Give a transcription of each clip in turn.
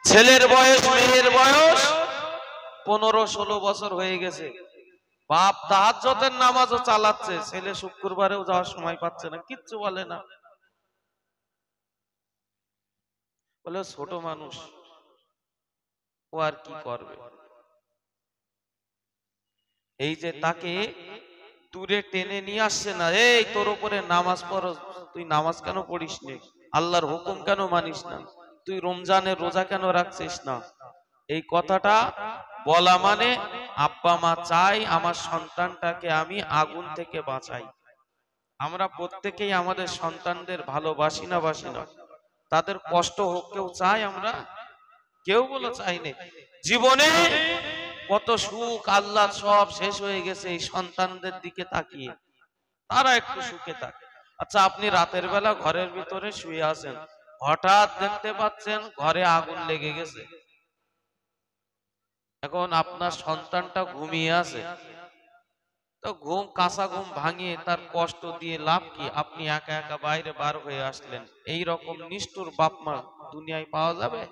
ছেলের বয়স মেয়ের বয়স 15-16 বছর হয়ে গেছে, বাপ তাহাজ্জুদের নামাজও চালাচ্ছে, ছেলে শুক্রবারেও যাওয়ার সময় পাচ্ছে না, কিচ্ছু বলে না, বলে ছোট মানুষ, ও আর কি করবে। এই যে তাকে দূরে টেনে নিয়ে আসছে না, এই তোর উপরে নামাজ পড়ো, তুই নামাজ কেন পড়িস নি, আল্লাহর হুকুম কেন মানিস না, তুই রমজানের রোজা কেন রাখছিস না, এই কথাটা বলা মানে আব্বা মা চাই আমার সন্তানটাকে আমি আগুন থেকে বাঁচাই। আমরা প্রত্যেকেই আমাদের সন্তানদের ভালোবাসি না বাসি না, তাদের কষ্ট হোক কেউ চাই আমরা, কেউ বলে চাই না। জীবনে কত সুখ আল্লাহ সব শেষ হয়ে গেছে এই সন্তানদের দিকে তাকিয়ে, তারা একটু সুখে থাকে। আচ্ছা, আপনি রাতের বেলা ঘরের ভিতরে শুয়ে আছেন, হঠাৎ দেখতে পাচ্ছেন ঘরে আগুন লেগে গেছে, এখন আপনার সন্তানটা ঘুমিয়ে আছে, তো ঘুম কাঁচা ঘুম ভাঙিয়ে তার কষ্ট দিয়ে লাভ কি, আপনি একা একা বাইরে বার হয়ে আসলেন, এই রকম নিষ্ঠুর বাপ মা দুনিয়ায় পাওয়া যাবে?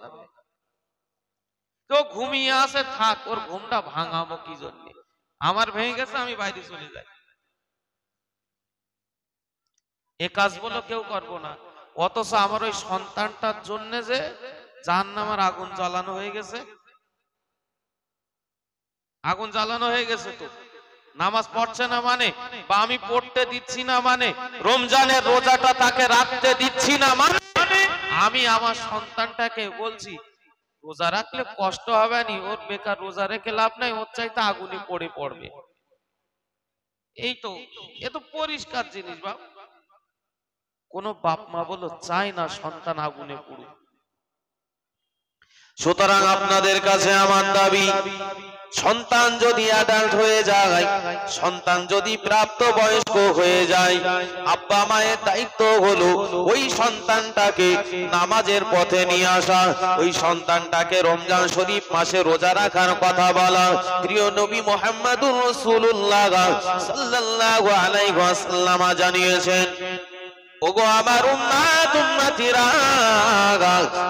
তো ঘুমিয়ে আছে, থাক, ওর ঘুমটা ভাঙাবো কি জন্য, আমার ভেঙে গেছে আমি বাইরে চলে যাই, এ কাজ বলো কেউ করবো না। অথচ আমার ওই সন্তানটার জন্য যে জাহান্নামের আগুন জ্বালানো হয়ে গেছে, আগুন জ্বালানো হয়ে গেছে, তো নামাজ পড়ছে না মানে, বা আমি পড়তে দিচ্ছি না মানে, রমজানের রোজাটা তাকে রাখতে দিচ্ছি না মানে, আমি আমার সন্তানটাকে বলছি রোজা রাখলে কষ্ট হবে না, ওর বেকার রোজা রেখে লাভ নাই, ওর চাইতে আগুনে পড়ে পড়বে। এই তো, এ তো পরিষ্কার জিনিস। বাপ, কোন বাপ মা বলো চায় না সন্তান আগুনে পড়ুক। সুতরাং আপনাদের কাছে আমার দাবি, সন্তান যদি অ্যাডাল্ট হয়ে যায়, সন্তান যদি প্রাপ্ত বয়স্ক হয়ে যায়, আব্বা মায়ের দায়িত্ব হলো ওই সন্তানটাকে নামাজের পথে নিয়ে আসা, ওই সন্তানটাকে রমজান শরীফ মাসে রোজা রাখার কথা বলা। প্রিয় নবী মুহাম্মদুর রাসূলুল্লাহ সাল্লাল্লাহু আলাইহি ওয়াসাল্লাম জানিয়েছেন, ওগো আমার উম্মত উম্মতিরা,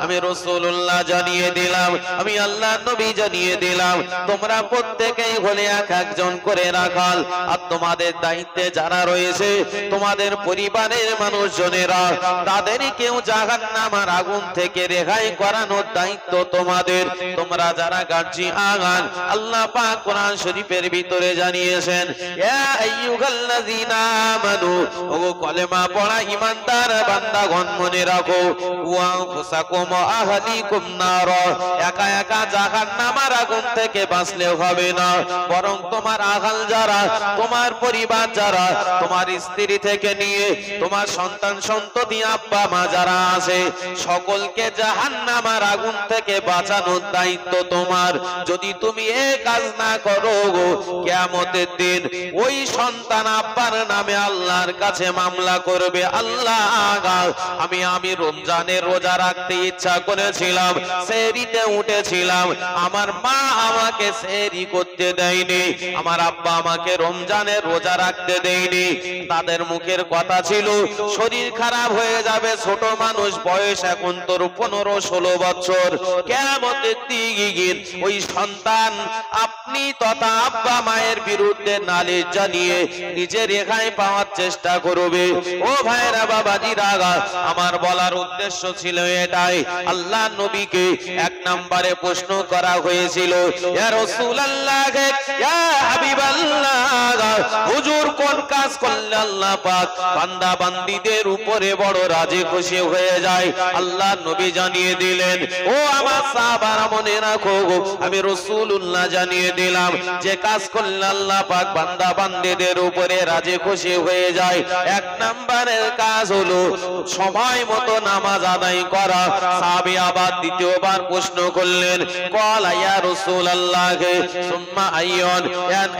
আমি রাসূলুল্লাহ জানিয়ে দিলাম, আমি আল্লাহর নবী জানিয়ে দিলাম, তোমরা প্রত্যেকেই হলে এক একজন করে রাখাল, আর তোমাদের দায়িত্বে যারা রয়েছে তোমাদের পরিবারের মানুষজনেরা, তাদেরকেও জাহান্নামের আগুন থেকে রেহাই করানোর দায়িত্ব তোমাদের। তোমরা যারা গার্জিয়ান, আল্লাহ পাক কোরআন শরীফের ভিতরে জানিয়েছেন, ইয়া আইয়ুহাল্লাযীনা আমানু, ওগো কলেমা পড়া ইমানদার বান্দাগণ মনে রাখো, ওয়া আনফুসাকুম ওয়া আহলিকুম নার, একা একা জাহান্নামের আগুন থেকে বাঁচলেও হবে না, বরং তোমার আহাল যারা, তোমার পরিবার যারা, তোমার স্ত্রী থেকে নিয়ে তোমার সন্তান সন্ততি আব্বা মা যারা আছে, সকলকে জাহান্নামের আগুন থেকে বাঁচানোর দায়িত্ব তোমার। যদি তুমি এই কাজ না করো, কিয়ামতের দিন ওই সন্তান আব্বার নামে আল্লাহর কাছে মামলা করবে, আল্লাহ আমি রমজানের রোজা রাখতে ইচ্ছা করেছিলাম, সেহরিতে উঠেছিলাম, আমার মা আমাকে সেহরি করতে দেয়নি, আমার আব্বা আমাকে রমজানের রোজা রাখতে দেয়নি, তাদের মুখের কথা ছিল শরীর খারাপ হয়ে যাবে, ছোট মানুষ, বয়স এখন তোর 15-16 বছর, কিয়ামতের দিন ওই সন্তান আপনি তথা আব্বা মায়ের বিরুদ্ধে নালিশ জানিয়ে নিজের রেহাই পাওয়ার চেষ্টা করবে। ও ভাইরা বাবাজিরা, আমার বলার উদ্দেশ্য ছিল এটাই, আল্লাহ নবীকে এক নম্বরে প্রশ্ন করা হয়েছিল, ইয়া রাসূলুল্লাহ, ইয়া হাবিবাল্লাহ, হুজুর কোন কাজ করলে আল্লাহ পাক বান্দা বান্দীদের উপরে বড় রাজি খুশি হয়ে যায়? আল্লাহ নবী জানিয়ে দিলেন, ও আমার সাহাবারা মনে রাখো, আমি রাসূলুল্লাহ জানিয়ে দিলাম, যে কাজ করলে আল্লাহ পাক বান্দা বান্দীদের উপরে রাজি খুশি হয়ে যায়, এক নম্বরের কাজ হলো সময় মতো নামাজ আদায় করা। সাহাবী আবার দ্বিতীয়বার প্রশ্ন করলেন, ক্বালা ইয়া রাসূলুল্লাহ সুম্মা আইয়ুন,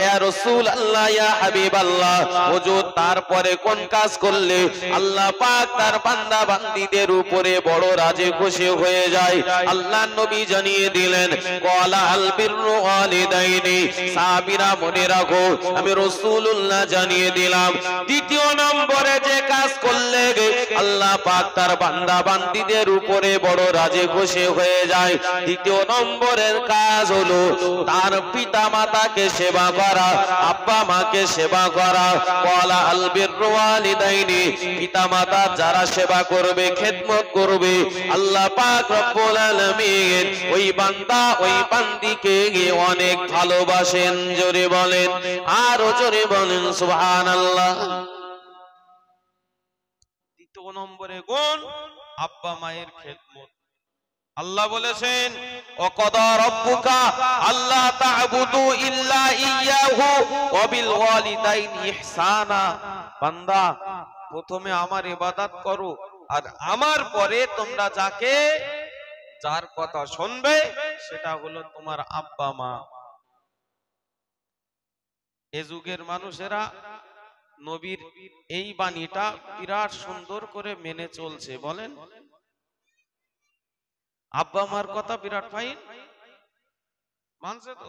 ইয়া রাসূলুল্লাহ, ইয়া হাবিবাল্লাহ, হুজুর তারপরে কোন কাজ করলে আল্লাহ পাক তার বান্দা বান্দীদের উপরে বড় রাজি খুশি হয়ে যায়? আল্লাহ নবী জানিয়ে দিলেন, ক্বালা আল বিররু ওয়ালিদাইনি। সাহাবীরা মনে রাখো, আমি রাসূলুল্লাহ জানিয়ে দিলাম, দ্বিতীয় নম্বরে যে কাজ করলে আল্লাহ পাক তার বান্দা বান্দীদের উপরে বড় রাজে খুশি হয়ে যায়। দ্বিতীয় নম্বরের কাজ হলো তার পিতা মাতাকে সেবা করা, আব্বা মাকে সেবা করা। ওয়ালা আল বিররু ওয়ালিদাইনি, পিতা মাতা যারা সেবা করবে, খেদমত করবে, আল্লাহ পাক রব্বুল আলামিন ওই বান্দা ওই বান্দিকে অনেক ভালোবাসেন। জোরে বলেন, আরো জোরে বলেন সুবহানাল্লাহ। দ্বিতীয় নম্বরে গুণ আব্বা মায়ের খেদমত। আল্লাহ বলেছেন ওয়াকাদা রাব্বুকা আল্লা তা'বুদু ইল্লা ইয়্যাহু ওয়া বিল ওয়ালিদাইনি ইহসানা। বান্দা প্রথমে আমার ইবাদত করো, আর আমার পরে তোমরা যার কথা শুনবে সেটা হলো তোমার আব্বা মা। এ যুগের মানুষেরা নবীর এই বাণীটা বিরাট সুন্দর করে মেনে চলছে। বলেন, আব্বা মার কথা বিরাট ফাইন মানছে তো?